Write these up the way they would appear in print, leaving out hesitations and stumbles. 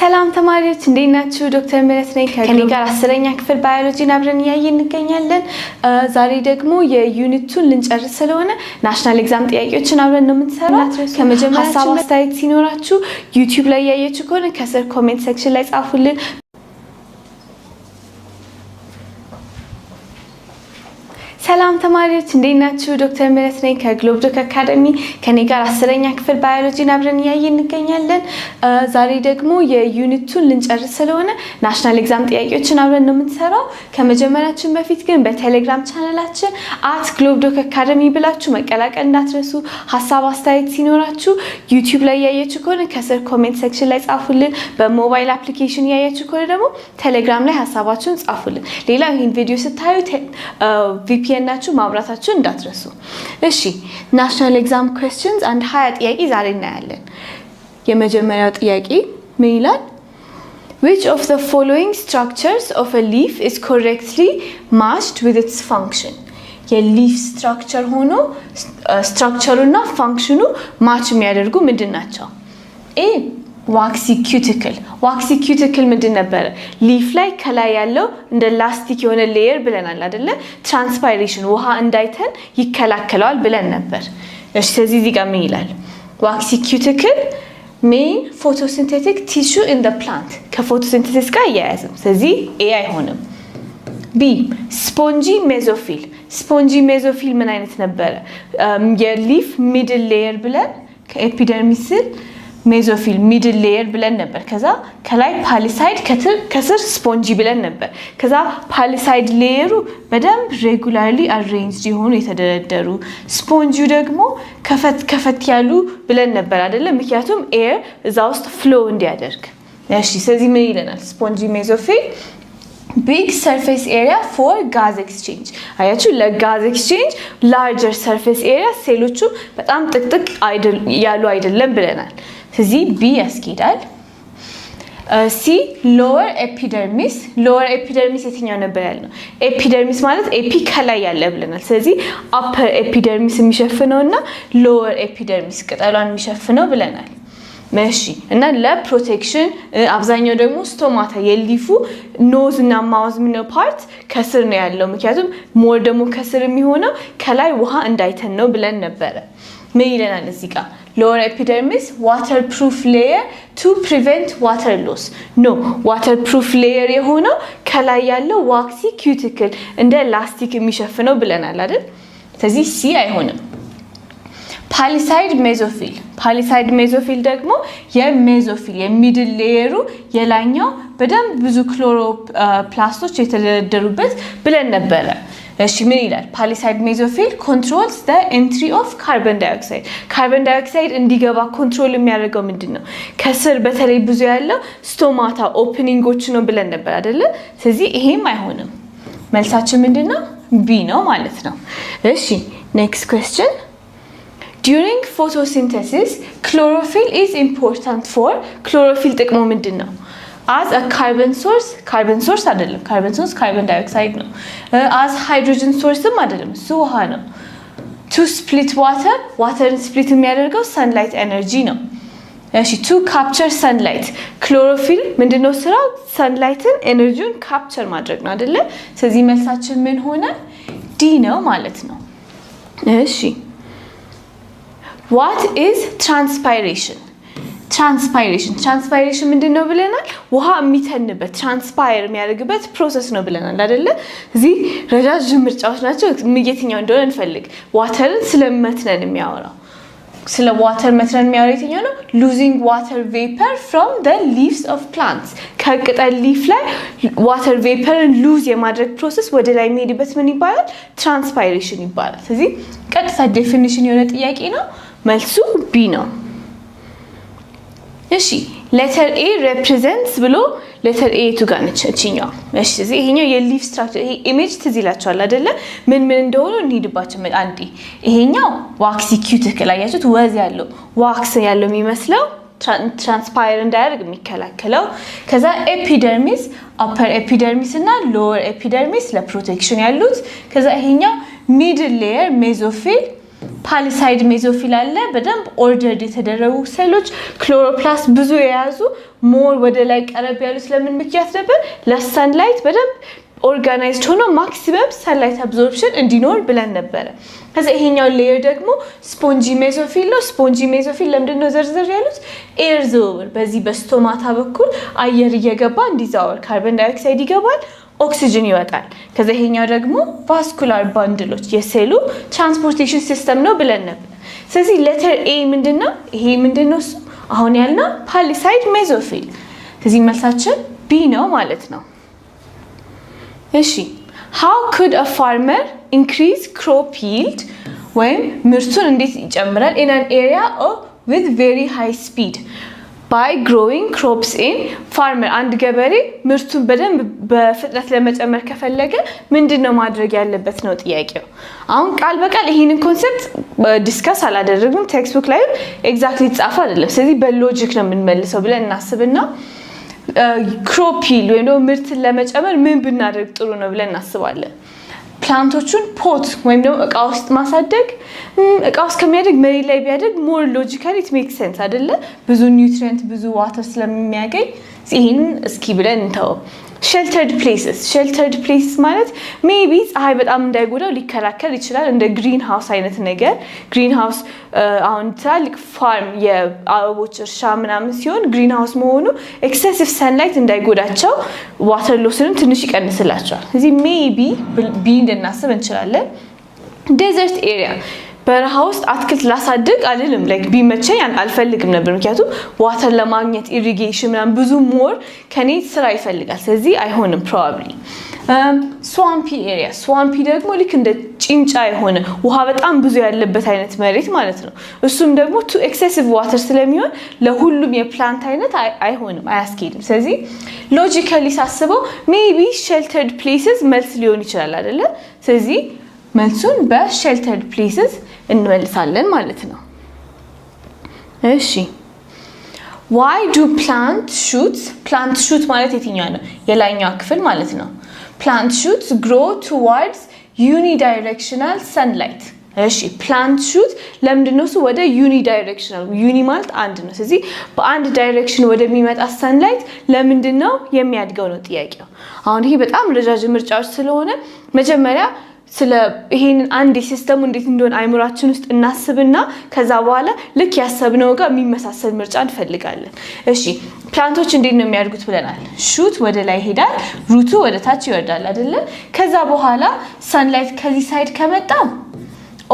ሰላም ተማሪዎች እንዴት ናችሁ? ዶክተር ምህረት ነኝ ከኔ ጋር 10ኛ ክፍል ባዮሎጂን አብረን እያየን እንገኛለን። ዛሬ ደግሞ የዩኒቱን ልንጨርስ ስለሆነ ናሽናል ኤግዛም ጥያቄዎችን አብረን ነው የምንሰራው። ከመጀመሪያ ሀሳብ አስተያየት ሲኖራችሁ ዩቲዩብ ላይ ያያችሁ ከሆነ ከስር ኮሜንት ሴክሽን ላይ ጻፉልን። ሰላም ተማሪዎች እንዴት ናችሁ? ዶክተር ምህረት ነኝ ከግሎብ ዶክ አካዳሚ ከኔ ጋር 10ኛ ክፍል ባዮሎጂን አብረን እያየን እንገኛለን። ዛሬ ደግሞ የዩኒቱን ልንጨርስ ስለሆነ ናሽናል ኤግዛም ጥያቄዎችን አብረን ነው የምንሰራው። ከመጀመሪያችን በፊት ግን በቴሌግራም ቻናላችን @ግሎብ አካዳሚ ብላችሁ መቀላቀል እንዳትረሱ። ሀሳብ አስተያየት ሲኖራችሁ ዩቲዩብ ላይ ያያችሁ ከሆነ ከስር ኮሜንት ሴክሽን ላይ ጻፉልን። በሞባይል አፕሊኬሽን ያያችሁ ከሆነ ደግሞ ቴሌግራም ላይ ሀሳባችሁን ጻፉልን። ሌላ ይሄን ቪዲዮ ስታዩ VPN ናችሁ ማብራታችሁ እንዳትረሱ። እሺ ናሽናል ኤግዛም questions and 20 ጥያቄ ዛሬ እናያለን። የመጀመሪያው ጥያቄ ምን ይላል? Which of the following structures of a leaf is correctly matched with its function? የሊፍ ስትራክቸር ሆኖ ስትራክቸሩና ፋንክሽኑ ማች የሚያደርጉ ምንድናቸው? ኤ ዋክሲ ኪዩቲክል። ዋክሲ ኪዩቲክል ምንድን ነበር? ሊፍ ላይ ከላይ ያለው እንደ ላስቲክ የሆነ ሌየር ብለናል አይደለ? ትራንስፓይሬሽን ውሃ እንዳይተን ይከላከለዋል ብለን ነበር። እሺ ስለዚህ እዚህ ጋር ምን ይላል? ዋክሲ ኪዩቲክል ሜን ፎቶሲንቴቲክ ቲሹ ኢን ዘ ፕላንት ከፎቶሲንቴሲስ ጋር አያያዝም። ስለዚህ ኤ አይሆንም። ቢ ስፖንጂ ሜዞፊል። ስፖንጂ ሜዞፊል ምን አይነት ነበረ? የሊፍ ሚድል ሌየር ብለን ከኤፒደርሚስ ሜዞፊል ሚድል ሌየር ብለን ነበር። ከዛ ከላይ ፓሊሳይድ ከስር ስፖንጂ ብለን ነበር። ከዛ ፓሊሳይድ ሌየሩ በደንብ ሬጉላርሊ አሬንጅድ የሆኑ የተደረደሩ፣ ስፖንጂው ደግሞ ከፈት ያሉ ብለን ነበር አይደለ? ምክንያቱም ኤር እዛ ውስጥ ፍሎ እንዲያደርግ። እሺ ስለዚህ ምን ይለናል? ስፖንጂ ሜዞፊል big surface area for gas exchange። አያችሁ ለጋዝ ኤክስቼንጅ larger surface area ሴሎቹ በጣም ጥቅጥቅ ያሉ አይደለም ብለናል። ስለዚህ ቢ ያስኬዳል። ሲ lower epidermis። lower epidermis የትኛው ነበር ያልነው? ኤፒደርሚስ ማለት ኤፒ ከላይ ያለ ብለናል። ስለዚህ upper epidermis የሚሸፍነውና lower epidermis ቅጠሏን የሚሸፍነው ብለናል። መሺ እና ለፕሮቴክሽን አብዛኛው ደግሞ ስቶማታ የሊፉ ኖዝ እና ማውዝ ሚነር ፓርት ከስር ነው ያለው። ምክንያቱም ሞር ደግሞ ከስር የሚሆነው ከላይ ውሃ እንዳይተን ነው ብለን ነበረ። ምን ይለናል እዚህ ጋር? lower epidermis waterproof layer to prevent water loss። ኖ waterproof layer የሆነው ከላይ ያለው ዋክሲ ኪዩቲክል እንደ ላስቲክ የሚሸፍነው ብለናል አይደል? ስለዚህ ሲ አይሆንም። ፓሊሳይድ ሜዞፊል። ፓሊሳይድ ሜዞፊል ደግሞ የሜዞፊል የሚድል ሌየሩ የላኛው በደንብ ብዙ ክሎሮፕላስቶች የተደረደሩበት ብለን ነበረ። እሺ ምን ይላል? ፓሊሳይድ ሜዞፊል controls the entry of carbon dioxide። ካርቦን ዳይኦክሳይድ እንዲገባ ኮንትሮል የሚያደርገው ምንድነው? ከስር በተለይ ብዙ ያለው ስቶማታ ኦፕኒንጎች ነው ብለን ነበር አይደለ? ስለዚህ ይሄም አይሆንም። መልሳችን ምንድነው? ቢ ነው ማለት ነው። እሺ next question. During photosynthesis, chlorophyll is important for chlorophyll ጥቅሙ ምንድነው? as a carbon source አይደለም። carbon source carbon dioxide ነው። as hydrogen sourceም አይደለም፣ እሱ ውሃ ነው። to split waterን split የሚያደርገው sunlight energy ነው። እሺ to capture sunlight chlorophyll ምንድነው ስራው? sunlightን ኤነርጂውን ካፕቸር ማድረግ ነው አይደለ? ስለዚህ መልሳችን ምን ሆነ? ዲ ነው ማለት ነው። እሺ what is transpiration? ትራንስፓይሬሽን ምንድነው ብለናል? ውሃ የሚተንበት ትራንስፓየር የሚያደርግበት ፕሮሰስ ነው ብለናል አይደለ? እዚህ ረጃጅም ምርጫዎች ናቸው። የትኛው እንደሆነ እንፈልግ። ዋተርን ስለመትነን የሚያወራው ስለ ዋተር መትነን የሚያወራው የትኛው ነው? losing water vapor from the leaves of plants። ከቅጠል ሊፍ ላይ ዋተር ቬፐርን ሉዝ የማድረግ ፕሮሰስ ወደ ላይ የሚሄድበት ምን ይባላል? ትራንስፓይሬሽን ይባላል። ስለዚህ ቀጥታ ዴፊኒሽን የሆነ ጥያቄ ነው። መልሱ ቢ ነው። እሺ ሌተር ኤ represents ብሎ ሌተር ኤ ቱ ጋር ነች እቺኛው። እሺ ስለዚህ ይሄኛው የሊፍ ስትራክቸር ይሄ ኢሜጅ ትዝ ይላችኋል አይደለ? ምን እንደሆነ እንሂድባቸው። አንዴ ይሄኛው ዋክሲ ኪዩቲክል አያችሁት? ወዝ ያለው ዋክስ ያለው የሚመስለው ትራንስፓየር እንዳያደርግ የሚከላከለው። ከዛ ኤፒደርሚስ አፐር ኤፒደርሚስ እና ሎወር ኤፒደርሚስ ለፕሮቴክሽን ያሉት። ከዛ ይሄኛው ሚድል ሌየር ሜዞፊል ፓሊሳይድ ሜዞፊል አለ በደንብ ኦርደርድ የተደረጉ ሴሎች ክሎሮፕላስት ብዙ የያዙ ሞር ወደ ላይ ቀረብ ያሉ ስለምን ምክንያት ነበር ለሰንላይት በደንብ ኦርጋናይዝድ ሆኖ ማክሲመም ሰንላይት አብዞርፕሽን እንዲኖር ብለን ነበር ከዛ ይሄኛው ሌየር ደግሞ ስፖንጂ ሜዞፊል ነው ስፖንጂ ሜዞፊል ለምንድነው ዘርዘር ያሉት ኤር ዝውውር በዚህ በስቶማታ በኩል አየር እየገባ እንዲዛወር ካርቦን ዳይኦክሳይድ ይገባል ኦክሲጅን ይወጣል ከዛ ይሄኛው ደግሞ ቫስኩላር ባንድሎች የሴሉ ትራንስፖርቴሽን ሲስተም ነው ብለን ነበር ስለዚህ ሌተር ኤ ምንድነው ይሄ ምንድነው አሁን ያልነው ፓሊሳይድ ሜዞፊል ስለዚህ መልሳችን ቢ ነው ማለት ነው እሺ how could a farmer increase crop yield when ምርቱን እንዴት ይጨምራል in an area with very high speed by growing crops in farmer አንድ ገበሬ ምርቱን በደንብ በፍጥነት ለመጨመር ከፈለገ ምንድነው ማድረግ ያለበት ነው ጥያቄው አሁን ቃል በቃል ይሄንን ኮንሰፕት ዲስከስ አላደረግንም ቴክስት ቡክ ላይ ኤግዛክትሊ ጻፈ አይደለም ስለዚህ በሎጂክ ነው የምንመልሰው ብለን እናስብና crop yield ወይ ነው ምርትን ለመጨመር ምን ብናደርግ ጥሩ ነው ብለን እናስባለን ፕላንቶቹን ፖት ወይም ነው እቃ ውስጥ ማሳደግ እቃ ውስጥ ከሚያደግ መሬት ላይ ቢያደግ ሞር ሎጂካሊ ኢት ሜክስ ሴንስ አይደለ ብዙ ኒውትሪየንት ብዙ ዋተር ስለሚያገኝ ይሄን እስኪ ብለን እንተው sheltered places ማለት maybe ፀሐይ በጣም እንዳይጎዳው ሊከላከል ይችላል እንደ ግሪን ሃውስ አይነት ነገር ግሪን ሃውስ አሁን ትላልቅ ፋርም የአበቦች እርሻ ምናምን ሲሆን ግሪን ሃውስ መሆኑ ኤክሰሲቭ ሰንላይት እንዳይጎዳቸው ዋተር ሎስንም ትንሽ ይቀንስላቸዋል ስለዚህ maybe ቢ እንደናስብ እንችላለን ዴዘርት ኤሪያ በረሃ ውስጥ አትክልት ላሳድግ አይደለም ላይክ ቢመቸኝ አልፈልግም ነበር ምክንያቱም ዋተር ለማግኘት ኢሪጌሽን ምናምን ብዙ ሞር ከኔ ስራ ይፈልጋል ስለዚህ አይሆንም ፕሮባብሊ swampy area swampy ደግሞ ልክ እንደ ጭንጫ የሆነ ውሃ በጣም ብዙ ያለበት አይነት መሬት ማለት ነው እሱም ደግሞ ቱ ኤክሰሲቭ ዋተር ስለሚሆን ለሁሉም የፕላንት አይነት አይሆንም አያስኬድም ስለዚህ ሎጂካሊ ሳስበው maybe sheltered places መልስ ሊሆን ይችላል አይደለ ስለዚህ መልሱን በsheltered places እንመልሳለን ማለት ነው እሺ why do plant shoots ማለት የትኛው ነው የላይኛው ክፍል ማለት ነው plant shoots grow towards unidirectional sunlight እሺ plant shoot ለምንድነው ወደ unidirectional uni ማለት አንድ ነው ስለዚህ በአንድ ዳይሬክሽን ወደሚመጣ sunlight ለምንድነው የሚያድገው ነው ጥያቄው አሁን ይሄ በጣም ረጃጅም ምርጫዎች ስለሆነ መጀመሪያ ስለ ይሄንን አንድ ሲስተሙ እንዴት እንደሆነ አይምራችን ውስጥ እናስብና ከዛ በኋላ ልክ ያሰብነው ጋር የሚመሳሰል ምርጫ እንፈልጋለን እሺ ፕላንቶች እንዴት ነው የሚያድጉት ብለናል ሹት ወደ ላይ ይሄዳል ሩቱ ወደ ታች ይወርዳል አይደለ ከዛ በኋላ ሰንላይት ከዚህ ሳይድ ከመጣ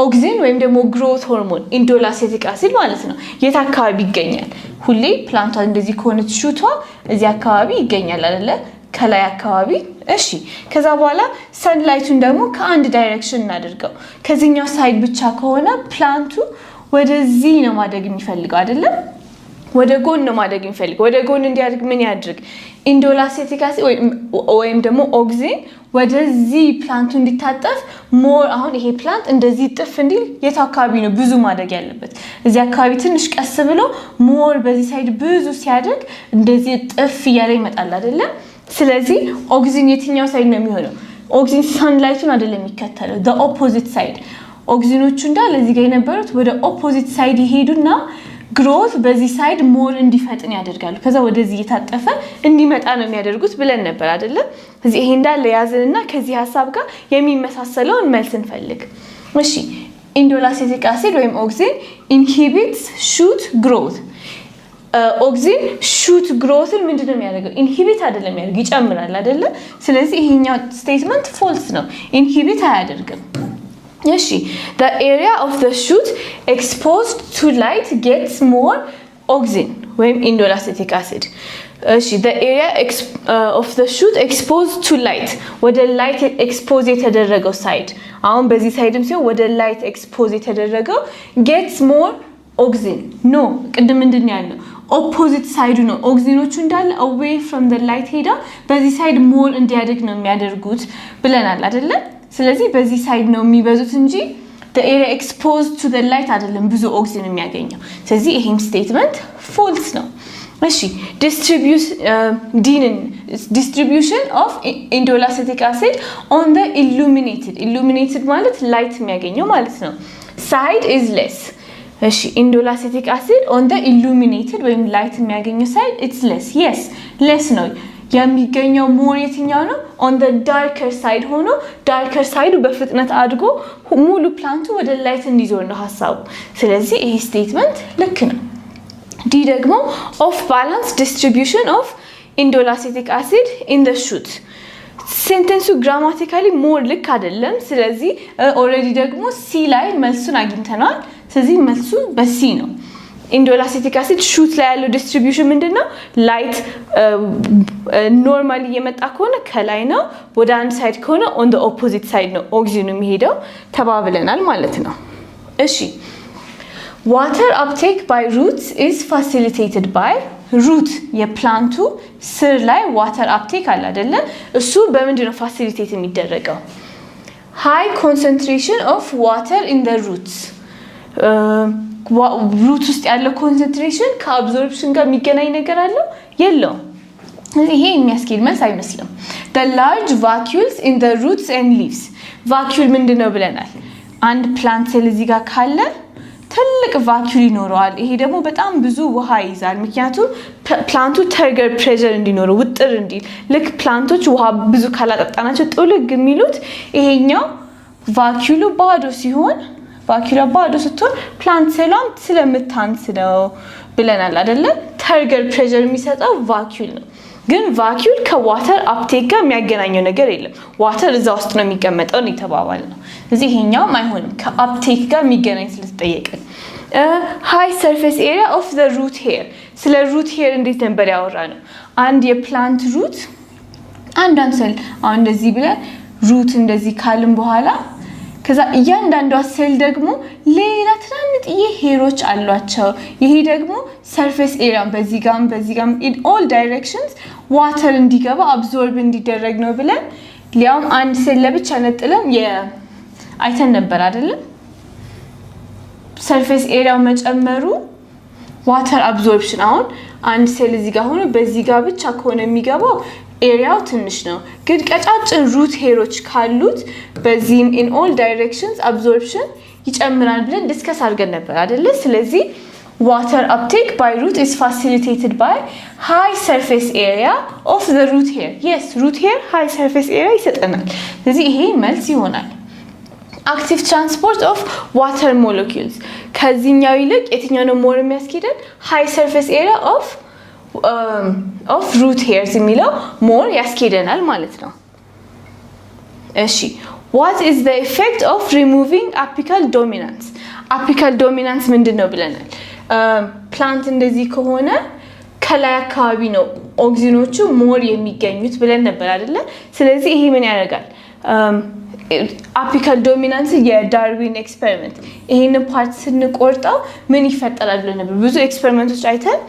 ኦክሲን ወይም ደግሞ ግሮት ሆርሞን ኢንዶላሴቲክ አሲድ ማለት ነው የት አካባቢ ይገኛል ሁሌ ፕላንቷ እንደዚህ ከሆነች ሹቷ እዚህ አካባቢ ይገኛል አይደለ ከላይ አካባቢ እሺ ከዛ በኋላ ሰንላይቱን ደግሞ ከአንድ ዳይሬክሽን እናደርገው ከዚህኛው ሳይድ ብቻ ከሆነ ፕላንቱ ወደዚህ ነው ማደግ የሚፈልገው አይደለ ወደ ጎን ነው ማደግ የሚፈልገው ወደ ጎን እንዲያድግ ምን ያድርግ ኢንዶላሴቲክ አሲድ ወይም ደግሞ ኦክሲን ወደዚህ ፕላንቱ እንዲታጠፍ ሞር አሁን ይሄ ፕላንት እንደዚህ ጥፍ እንዲል የት አካባቢ ነው ብዙ ማደግ ያለበት እዚህ አካባቢ ትንሽ ቀስ ብሎ ሞር በዚህ ሳይድ ብዙ ሲያድግ እንደዚህ ጥፍ እያለ ይመጣል አይደለ ስለዚህ ኦክሲን የትኛው ሳይድ ነው የሚሆነው ኦክሲን ሰንላይቱን አይደለም የሚከተለው the opposite side ኦክሲኖቹ እንዳለ እዚህ ጋር የነበሩት ወደ opposite side ይሄዱና ግሮት በዚህ ሳይድ ሞር እንዲፈጥን ያደርጋሉ ከዛ ወደዚህ እየታጠፈ እንዲመጣ ነው የሚያደርጉት ብለን ነበር አይደለ እዚህ ይሄ እንዳለ ያዘንና ከዚህ ሐሳብ ጋር የሚመሳሰለውን መልስ እንፈልግ እሺ ኢንዶላሴቲክ አሲድ ወይም ኦክሲን inhibits shoot growth ኦክሲን ሹት ግሮትን ምንድነው የሚያደርገው ኢንሂቢት አይደለም የሚያደርገው ይጨምራል አይደለ ስለዚህ ይሄኛው ስቴትመንት ፎልስ ነው ኢንሂቢት አያደርግም እሺ the area of the shoot exposed to light gets more oxygen ወይም indolacetic acid እሺ the area of the shoot exposed to light ወደ light expose የተደረገው ሳይድ አሁን በዚህ ሳይድም ሲሆን ወደ light expose የተደረገው gets more oxygen no ቅድም ምንድነው ያለው opposite side ነው ኦክሲኖቹ እንዳለ away from the light ሄዳ በዚህ ሳይድ ሞር እንዲያድግ ነው የሚያደርጉት ብለናል አይደለ ስለዚህ በዚህ ሳይድ ነው የሚበዙት እንጂ the area exposed to the light አይደለም ብዙ ኦክሲን የሚያገኘው ስለዚህ ይሄም ስቴትመንት ፎልስ ነው እሺ distribution of indolacetic acid on the illuminated ማለት light የሚያገኘው ማለት ነው side is less እሺ indolacetic acid on the illuminated ወይም light የሚያገኘው side it's less yes less ነው የሚገኘው more የትኛው ነው on the darker side ሆኖ darker side በፍጥነት አድጎ ሙሉ ፕላንቱ ወደ light እንዲዞር ነው ሐሳቡ ስለዚህ ይሄ ስቴትመንት ልክ ነው ዲ ደግሞ off balance distribution of indolacetic acid in the shoot ሴንተንሱ ግራማቲካሊ ሞር ልክ አይደለም ስለዚህ ኦሬዲ ደግሞ ሲ ላይ መልሱን አግኝተናል ስለዚህ መልሱ በሲ ነው indolacetic acid shoot ላይ ያለው ዲስትሪቢዩሽን ምንድነው ላይት ኖርማሊ የመጣ ከሆነ ከላይ ነው ወደ አንድ ሳይድ ከሆነ on the opposite side ነው ኦክሲጅኑ የሚሄደው ተባብለናል ማለት ነው እሺ water uptake by roots is facilitated by root የፕላንቱ ስር ላይ water uptake አለ አይደለ እሱ በመንድነው ፋሲሊቴት የሚደረገው high concentration of water in the roots root ውስጥ ያለው concentration ከአብዞርፕሽን ጋር የሚገናኝ ነገር አለው የለው ይሄ የሚያስኬድ መልስ አይመስልም the large vacuoles in the roots and leaves vacuole ምንድነው ብለናል አንድ ፕላንት ሴል እዚህ ጋር ካለ ትልቅ vacuole ይኖረዋል ይሄ ደግሞ በጣም ብዙ ውሃ ይዛል ምክንያቱም ፕላንቱ ተርገር ፕሬሸር እንዲኖረው ውጥር እንዲል ልክ ፕላንቶች ውሃ ብዙ ካላጠጣናቸው ጥልግ የሚሉት ይሄኛው vacuole ባዶ ሲሆን vacuole ባዶ ስትሆን ፕላንት ሴሏም ስለምታንስ ነው ብለናል አይደለ ተርገር ፕሬሸር የሚሰጠው vacuole ነው ግን vacuole ከዋተር አፕቴክ ጋር የሚያገናኘው ነገር የለም ዋተር እዛ ውስጥ ነው የሚቀመጠው ነው ተባባል ነው እዚህ ይሄኛው አይሆንም ከአፕቴክ ጋር የሚገናኝ ስለተጠየቀን high surface area of the root hair ስለ root hair እንዴት ነበር ያወራነው አንድ የፕላንት root አንዳንድ ሴል አሁን እንደዚህ ብለ root እንደዚህ ካልን በኋላ ከዛ እያንዳንዱ ሴል ደግሞ ሌላ ትናንት ሄሮች አሏቸው ይሄ ደግሞ surface area በዚህ ጋም in all directions water እንዲገባ absorb እንዲደረግ ነው ብለን ሊያም አንድ ሴል ለብቻ ነጥለን አይተን ነበር አይደል surface area መጨመሩ water absorption አሁን አንድ ሴል እዚህ ጋር ሆኖ በዚህ ጋር ብቻ ከሆነ የሚገባው ኤሪያው ትንሽ ነው ግን ቀጫጭን root hairs ካሉት በዚህም in all directions absorption ይጨምራል ብለን ዲስከስ አድርገን ነበር አይደል ስለዚህ water uptake by root is facilitated by high surface area of the root hair yes root hair high surface area ይሰጠናል ስለዚህ ይሄ መልስ ይሆናል active transport of water molecules ከዚህኛው ይልቅ የትኛው ነው ሞር የሚያስኬደን high surface area of root hairs የሚለው ሞር ያስኬደናል ማለት ነው እሺ what is the effect of removing apical dominance apical dominance ምንድነው ብለናል ፕላንት እንደዚህ ከሆነ ከላይ አካባቢ ነው ኦክሲጅኖቹ ሞር የሚገኙት ብለን ነበር አይደለ ስለዚህ ይሄ ምን ያደርጋል apical dominance የዳርዊን ኤክስፐሪመንት ይሄንን ፓርት ስንቆርጠው ምን ይፈጠራል ብለን ነበር ብዙ ኤክስፐሪመንቶች አይተን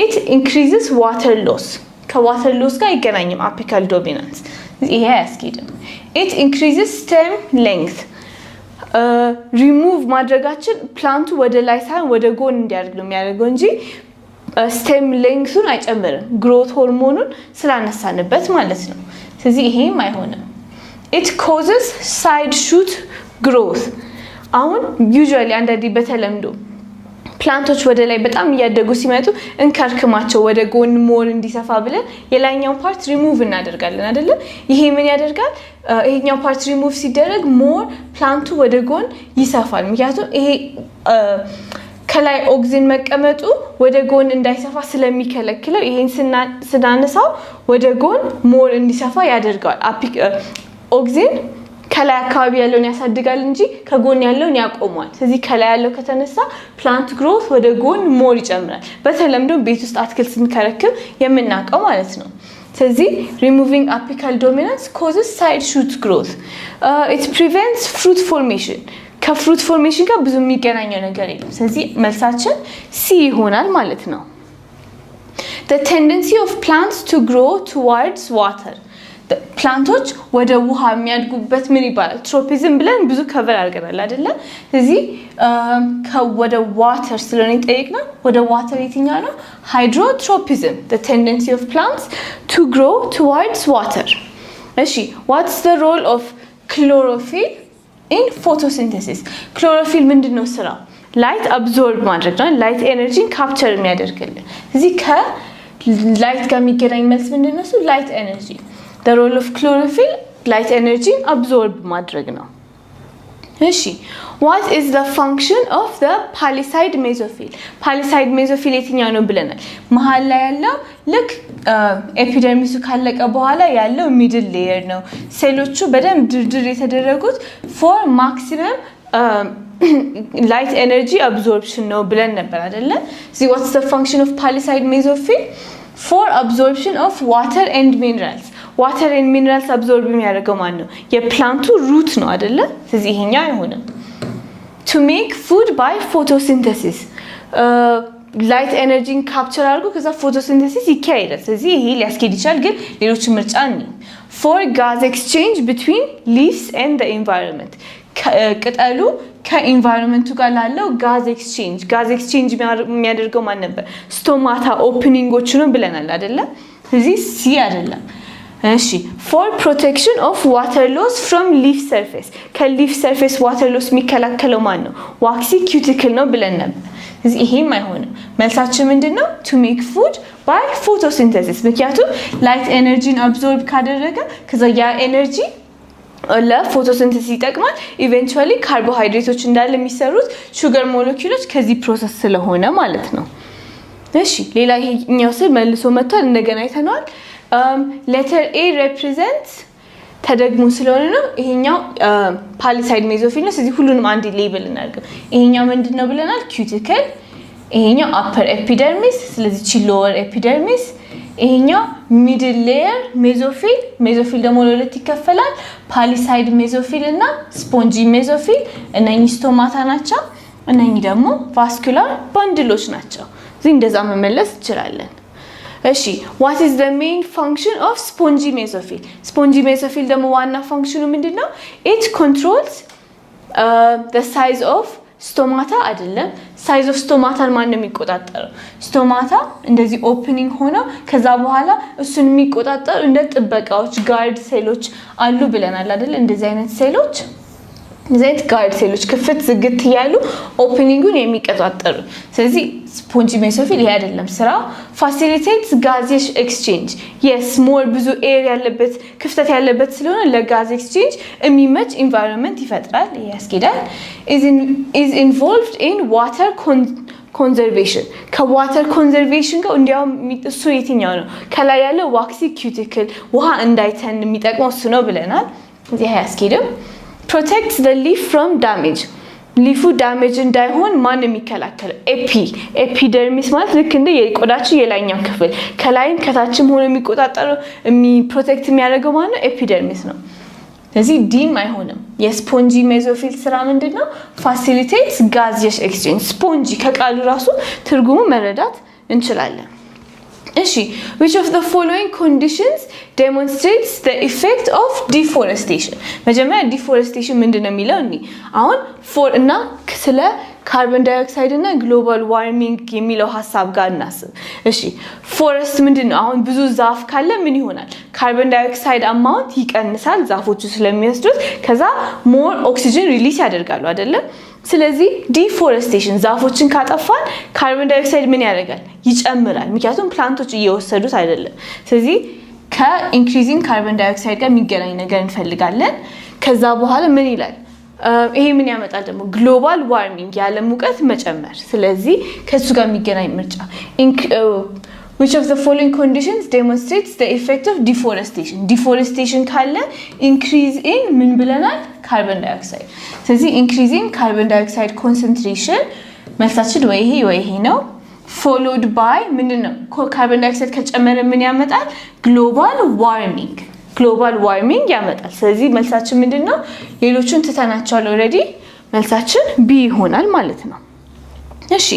it increases water loss ከwater loss ጋር ይገናኛል apical dominance ይሄ ያስኬድም it increases stem length remove ማድረጋችን ፕላንቱ ወደ ላይ ሳይሆን ወደ ጎን እንዲያድግ ነው የሚያደርገው እንጂ stem lengthን አይጨምርም growth hormoneን ስላነሳንበት ማለት ነው ስለዚህ ይሄም አይሆንም it causes side shoot growth አሁን usually አንዳንዴ በተለምዶ ፕላንቶች ወደ ላይ በጣም ያደጉ ሲመጡ እንከርክማቸው ወደ ጎን ሞር እንዲሰፋ ብለን የላይኛው ፓርት ሪሙቭ እናደርጋለን አይደለ ይሄ ምን ያደርጋል ይሄኛው ፓርት ሪሙቭ ሲደረግ ሞር ፕላንቱ ወደ ጎን ይሰፋል ምክንያቱም ይሄ ከላይ ኦክሲጅን መቀመጡ ወደ ጎን እንዳይሰፋ ስለሚከለክለው ይሄን ስናነሳው ወደ ጎን ሞር እንዲሰፋ ያደርጋል ኦክሲጅን ከላይ አካባቢ ያለውን ያሳድጋል እንጂ ከጎን ያለውን ያቆማል ስለዚህ ከላይ ያለው ከተነሳ ፕላንት ግሮት ወደ ጎን ሞር ይጨምራል በተለምዶ ቤት ውስጥ አትክልት ስንከረክም የምናቀው ማለት ነው ስለዚህ removing apical dominance causes side shoot growth it prevents fruit formation ከፍሩት ፎርሜሽን ጋር ብዙ የሚገናኘው ነገር የለም ስለዚህ መልሳችን ሲ ይሆናል ማለት ነው the tendency of plants to grow towards water ፕላንቶች ወደ ውሃ የሚያድጉበት ምን ይባላል ትሮፒዝም ብለን ብዙ ከቨር አድርገናል አይደለ ስለዚህ ወደ ዋተር ስለሆነ ጠይቅና ወደ ዋተር የትኛው ነው hydrotropism the tendency of plants to grow towards water እሺ what's the role of chlorophyll in photosynthesis chlorophyll ምንድነው ስራው light absorb ማድረግ ነው light energy capture የሚያደርግልን እዚህ ከላይት ጋር የሚገናኝ መልስ ምንድነው እሱ light energy the role of chlorophyll light energy absorb ማድረግ ነው እሺ what is the function of the palisade mesophyll palisade mesophyll የትኛው ነው ብለናል መሃል ላይ ያለው ልክ ኤፒደርሚሱ ካለቀ በኋላ ያለው ሚድል ሌየር ነው ሴሎቹ በደም ድርድር የተደረጉት for maximum light energy absorption ነው ብለን ነበር አይደለ see what's the function of palisade mesophyll for absorption of water and minerals water and minerals absorb የሚያደርገው ማን ነው የፕላንቱ ሩት ነው አይደለ ስለዚህ ይሄኛው አይሆንም to make food by photosynthesis light energy capture አድርጎ ከዛ photosynthesis ይካሄዳል ስለዚህ ይሄ ሊያስኬድ ይችላል ግን ሌሎች ምርጫ ነው for gas exchange between leaves and the environment ቅጠሉ ከኢንቫይሮንመንቱ ጋር ላለው ጋዝ ኤክስቼንጅ የሚያደርገው ማን ነበር ስቶማታ ኦፕኒንጎቹ ነው ብለናል አይደለ ስለዚህ ሲ አይደለም እሺ for protection of water loss from leaf surface ከleaf surface water loss የሚከላከለው ማን ነው waxy cuticle ነው ብለን ነበር ስለዚህ ይሄም አይሆንም መልሳችን ምንድነው to make food by photosynthesis ምክንያቱም light energy absorb ካደረገ ከዛ ያ ኤነርጂ ለፎቶሲንተሲስ ይጠቅማል ኢቨንቹአሊ ካርቦሃይድሬቶች እንዳለ የሚሰሩት ሹገር ሞለኪውሎች ከዚህ ፕሮሰስ ስለሆነ ማለት ነው እሺ ሌላ ይሄኛው ስል መልሶ መጥቷል እንደገና አይተናል letter A represents ተደግሞ ስለሆነ ነው ይሄኛው ፓሊሳይድ ሜዞፊል ነው ስለዚህ ሁሉንም አንድ ሌብል እናድርግ ይሄኛው ምንድነው ብለናል ኪዩቲክል ይሄኛው upper epidermis ስለዚህ ቺ lower epidermis ይሄኛው middle layer mesophyll ደግሞ ለሁለት ይከፈላል ፓሊሳይድ ሜዞፊል እና ስፖንጂ ሜዞፊል እነኚህ ስቶማታ ናቸው እነኚህ ደግሞ ቫስኩላር ባንድሎች ናቸው እዚህ እንደዛ መመለስ እንችላለን እሺ what is the main function of spongy mesophyll ደግሞ ዋና ፋንክሽኑ ምንድነው it controls the size of stomata አይደለም size of stomata ማን ነው የሚቆጣጠረው stomata እንደዚህ ኦፕኒንግ ሆኖ ከዛ በኋላ እሱን የሚቆጣጠሩ እንደ ጥበቃዎች ጋርድ ሴሎች አሉ ብለናል አይደል እንደዚህ አይነት ሴሎች ዘይት ጋርድ ሴሎች ክፍት ዝግት ያሉ ኦፕኒንጉን የሚቆጣጠሩ ስለዚህ ስፖንጂ ሜሶፊል ይሄ አይደለም ስራ facilitates gaseous exchange yes more ብዙ ኤር ያለበት ክፍተት ያለበት ስለሆነ ለጋዝ ኤክስቼንጅ የሚመች environment ይፈጥራል ያስኬዳል is involved in water conservation ከwater conservation ጋር እንዲያው እሱ የትኛው ነው ከላይ ያለው waxy cuticle ውሃ እንዳይተን የሚጠቅመው እሱ ነው ብለናል እዚህ ያስኬድም protects the leaf from damage ሊፉ ዳሜጅ እንዳይሆን ማን የሚከላከል ኤፒደርሚስ ማለት ልክ እንደ የቆዳችን የላይኛው ክፍል ከላይም ከታችም ሆኖ የሚቆጣጠረው ፕሮቴክት የሚያደርገው ማለት ነው ኤፒደርሚስ ነው ስለዚህ ዲም አይሆንም የስፖንጂ ሜዞፊል ስራ ምንድነው facilitates gaseous exchange ስፖንጂ ከቃሉ ራሱ ትርጉሙ መረዳት እንችላለን እሺ which of the following conditions demonstrates the effect of deforestation መጀመሪያ deforestation ምንድነው የሚለው እኔ አሁን for እና ስለ ካርቦን ዳይኦክሳይድ እና ግሎባል ዋርሚንግ የሚለው ሐሳብ ጋር እናስብ እሺ ፎረስት ምንድነው አሁን ብዙ ዛፍ ካለ ምን ይሆናል ካርቦን ዳይኦክሳይድ አማውንት ይቀንሳል ዛፎቹ ስለሚወስዱት ከዛ ሞር ኦክሲጅን ሪሊዝ ያደርጋሉ አይደለ ስለዚህ ዲፎሬስቴሽን ዛፎችን ካጠፋን ካርቦን ዳይኦክሳይድ ምን ያደርጋል ይጨምራል ምክንያቱም ፕላንቶች እየወሰዱት አይደለም ስለዚህ ከኢንክሪዚንግ ካርቦን ዳይኦክሳይድ ጋር የሚገናኝ ነገር እንፈልጋለን ከዛ በኋላ ምን ይላል ይሄ ምን ያመጣል ደግሞ ግሎባል ዋርሚንግ ያለ ሙቀት መጨመር ስለዚህ ከሱ ጋር የሚገናኝ ምርጫ which of the following conditions demonstrates the effect of deforestation ካለ increase in ምን ብለናል carbon dioxide ስለዚህ increasing carbon dioxide concentration መልሳችን ወይ ይሄ ነው followed by ምንድነው carbon dioxide ከጨመረ ምን ያመጣል global warming ያመጣል ስለዚህ መልሳችን ምንድነው ሌሎቹን ተተናቸዋል already መልሳችን B ይሆናል ማለት ነው እሺ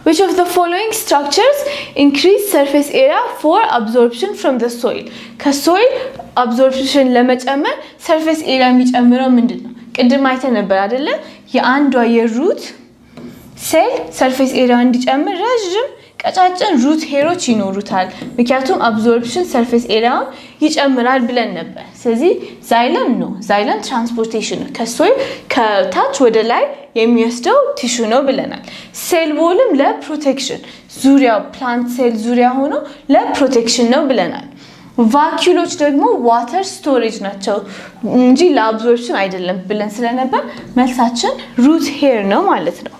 which of the following structures increase surface area for absorption from the soil ከsoil absorption ለመጨመር surface area የሚጨምረው ምንድነው ቅድም አይተን ነበር አይደለ የአንዷ የሩት ሴል ሰርፌስ ኤሪያ እንዲጨምር ረጅም ቀጫጭን ሩት ሄሮች ይኖሩታል ምክንያቱም አብዞርፕሽን ሰርፌስ ኤሪያውን ይጨምራል ብለን ነበር ስለዚህ ዛይለም ነው ዛይለም ትራንስፖርቴሽን ከሶይል ከታች ወደ ላይ የሚወስደው ቲሹ ነው ብለናል ሴል ዎልም ለፕሮቴክሽን ዙሪያው ፕላንት ሴል ዙሪያ ሆኖ ለፕሮቴክሽን ነው ብለናል ቫኪዩሎች ደግሞ ዋተር ስቶሬጅ ናቸው እንጂ ለአብዞርፕሽን አይደለም ብለን ስለነበር መልሳችን ሩት ሄር ነው ማለት ነው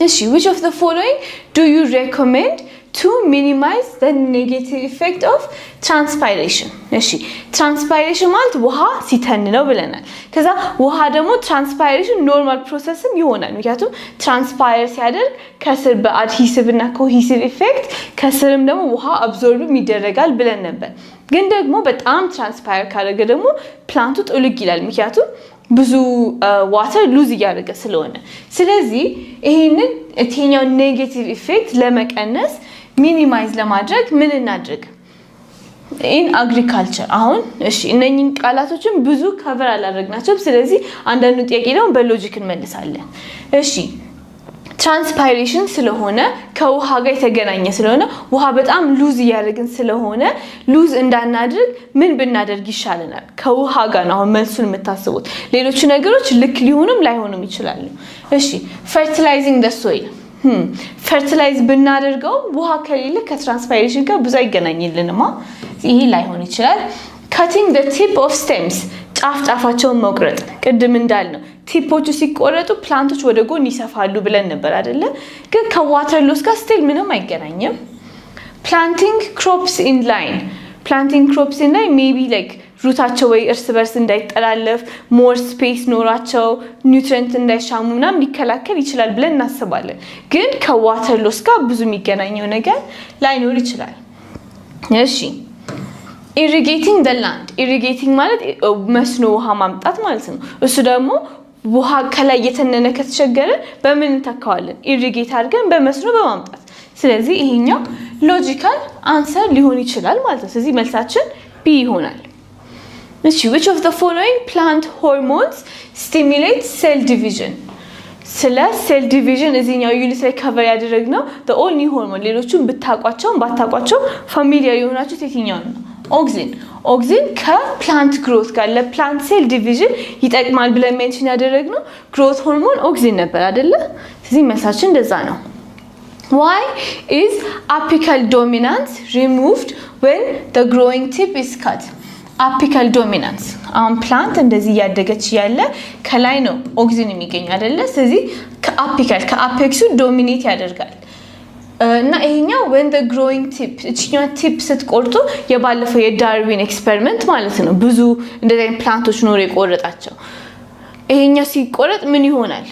እሺ which of the following do you recommend to minimize the negative effect of transpiration እሺ transpiration ማለት ውሃ ሲተን ነው ብለናል ከዛ ውሃ ደግሞ transpiration ኖርማል ፕሮሰስም ይሆናል ምክንያቱም transpire ሲያደርግ ከስር በአድሂሲቭ እና ኮሂሲቭ ኢፌክት ከስርም ደግሞ ውሃ አብዞርብ ይደረጋል ብለን ነበር ግን ደግሞ በጣም transpire ካደረገ ደግሞ ፕላንቱ ጥልቅ ይላል ምክንያቱም ብዙ ዋተር ሉዝ ያደርገ ስለሆነ ስለዚህ ይሄንን እቴኛው ኔጌቲቭ ኢፌክት ለመቀነስ ሚኒማይዝ ለማድረግ ምን እናድርግ in agriculture አሁን እሺ እነኚህን ቃላቶችን ብዙ ከቨር አላደረግናቸውም ስለዚህ አንዳንዱ ጥያቄ ደግሞ በሎጂክ እንመልሳለን እሺ transpiration ስለሆነ ከውሃ ጋር የተገናኘ ስለሆነ ውሃ በጣም ሉዝ ያደርግን ስለሆነ ሉዝ እንዳናድርግ ምን ብናደርግ ይሻለናል ከውሃ ጋር ነው መልሱን የምታስቡት ሌሎች ነገሮች ልክ ሊሆኑም ላይሆኑም ይችላሉ እሺ fertilizing the soil fertilize ብናደርገው ውሃ ከሌለ ከትራንስፓይሬሽን ጋር ብዙ አይገናኝልንማ ይሄ ላይሆን ይችላል cutting the tip of stems ጫፍጫፋቸውን መቁረጥ ቅድም እንዳልነው ቲፖቹ ሲቆረጡ ፕላንቶች ወደ ጎን ይሰፋሉ ብለን ነበር አይደለ ግን ከዋተር ሎስ ጋር ስቲል ምንም አይገናኝም planting crops in line maybe like ሩታቸው ወይ እርስ በርስ እንዳይጠላለፍ more space ኖራቸው ኒውትሪየንት እንዳይሻሙና ሊከላከል ይችላል ብለን እናስባለን ግን ከዋተር ሎስ ጋር ብዙ የሚገናኘው ነገር ላይኖር ይችላል እሺ irrigating the land irrigating ማለት መስኖ ውሃ ማምጣት ማለት ነው እሱ ደግሞ ውሃ ከላይ የተነነ ከተቸገረ በምን እንተካዋለን irrigate አድርገን በመስኖ በማምጣት ስለዚህ ይሄኛው ሎጂካል አንሰር ሊሆን ይችላል ማለት ነው ስለዚህ መልሳችን ቢ ይሆናል እሺ which of the following plant hormones stimulate cell division ስለ ሴል ዲቪዥን እዚህኛው ዩኒት ላይ ከቨር ያደረግነው the only hormone ሌሎቹን ብታቋቸው ባታቋቸው ፋሚሊያር የሆናችሁ የትኛው ነው ኦክሲን ከፕላንት ግሮት ጋር ለፕላንት ሴል ዲቪዥን ይጠቅማል ብለን ሜንሽን ያደረግነው ግሮት ሆርሞን ኦክሲን ነበር አይደለ ስለዚህ መልሳችን እንደዛ ነው why is apical dominance removed when the growing tip is cut apical dominance plant እንደዚህ ያደገች ያለ ከላይ ነው ኦክሲን የሚገኘው አይደለ ስለዚህ ከአፔክሱ ዶሚኔት ያደርጋል እና ይሄኛው when the growing tip እቺኛው ቲፕ ስትቆርጡ የባለፈው የዳርዊን ኤክስፐሪመንት ማለት ነው ብዙ እንደዚህ ፕላንቶች ኖር የቆረጣቸው ይሄኛው ሲቆረጥ ምን ይሆናል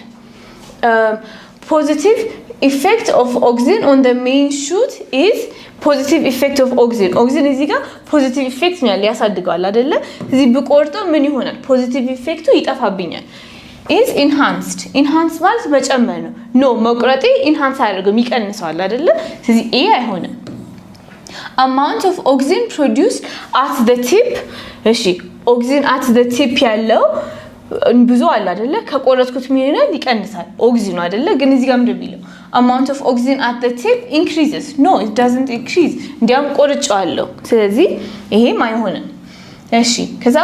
positive effect of auxin on the main shoot is positive effect of auxin እዚህ ጋር positive effect ነው ያሳድጋል አይደለ እዚህ በቆርጠው ምን ይሆናል positive effect ይጠፋብኛል is enhanced ማለት መጨመር ነው no መቁረጤ enhance አያደርግም ይቀንሳል አይደለ ስለዚህ ኤ አይሆንም amount of auxin produced at the tip እሺ auxin at the tip ያለው ብዙ አለ አይደለ ከቆረጥኩት ምን ይሆናል ይቀንሳል auxin አይደለ ግን እዚህ ጋር ምንድነው የሚለው amount of auxin at the tip increases no it doesn't increase እንዲያም ቆርጫለሁ ስለዚህ ይሄም አይሆንም እሺ ከዛ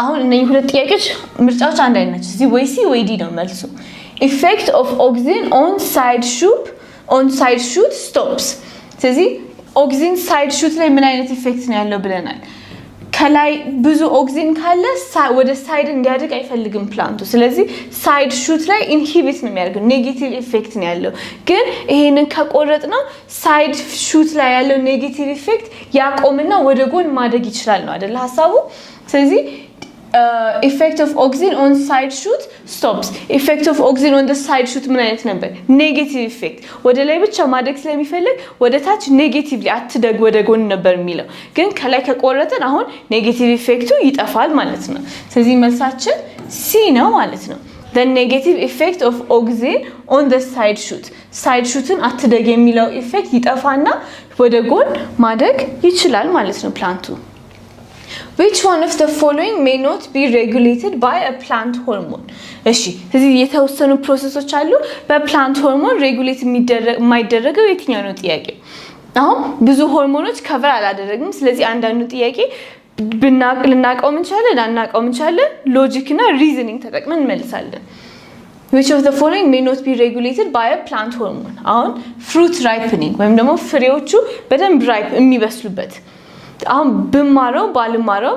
አሁን እነዚህ ሁለት ጥያቄዎች ምርጫዎች አንድ አይነት ናቸው እዚህ ወይ ሲ ወይ ዲ ነው መልሱ effect of auxin on side shoot stops ስለዚህ auxin side shoot ላይ ምን አይነት ኢፌክት ነው ያለው ብለናል ከላይ ብዙ auxin ካለ ወደ ሳይድ እንዲያድግ አይፈልግም ፕላንቱ ስለዚህ ሳይድ ሹት ላይ ኢንሂቢት ነው የሚያደርገው ኔጌቲቭ ኢፌክት ነው ያለው ግን ይሄንን ከቆረጥነው ሳይድ ሹት ላይ ያለው ኔጌቲቭ ኢፌክት ያቆምና ወደ ጎን ማደግ ይችላል ነው አይደል ሐሳቡ ስለዚህ effect of auxin on side shoot stops effect of auxin on the side shoot ምን አይነት ነበር negative effect ወደ ላይ ብቻ ማደግ ስለሚፈልግ ወደ ታች negatively አትደግ ወደ ጎን ነበር የሚለው ግን ከላይ ከቆረጠን አሁን negative effect ይጠፋል ማለት ነው ስለዚህ መልሳችን ሲ ነው ማለት ነው the negative effect of auxin on the side shootን አትደግ የሚለው effect ይጠፋና ወደ ጎን ማደግ ይችላል ማለት ነው ፕላንቱ which one of the following may not be regulated by a plant hormone? እሺ ስለዚህ የተወሰኑ ፕሮሰሶች አሉ በፕላንት ሆርሞን ሬጉሌት የማይደረገው የትኛው ነው ጥያቄ አሁን ብዙ ሆርሞኖች ከቨር አላደረግም ስለዚህ አንዳንዱ ጥያቄ ልናቀውም እንችላለን አናቀውም እንችላለን ሎጂክ እና ሪዝኒንግ ተጠቅመን እንመልሳለን which of the following may not be regulated by a plant hormone አሁን fruit ripening ወይም ደግሞ ፍሬዎቹ በደንብ ራይፕ የሚበስሉበት አሁን ብማረው ባልማረው